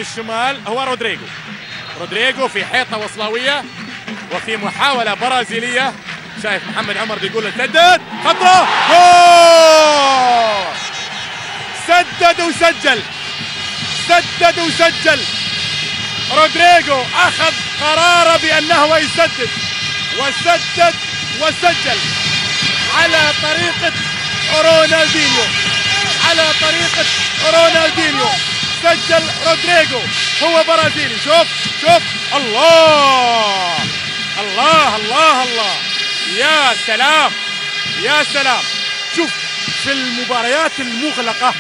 بالشمال هو رودريجو في حيطة وصلاوية وفي محاولة برازيلية. شايف محمد عمر بيقول له سدد، خطأ، جول! سدد وسجل. رودريجو أخذ قراره بأنه يسدد وسجل على طريقة رونالدينيو. سجل رودريجو، هو برازيلي. شوف الله، يا سلام. شوف، في المباريات المغلقة،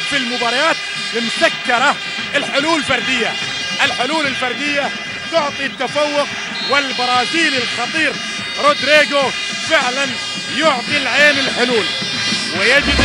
في المباريات المسكرة، الحلول الفردية تعطي التفوق، والبرازيلي الخطير رودريجو فعلا يعطي العين الحلول ويجد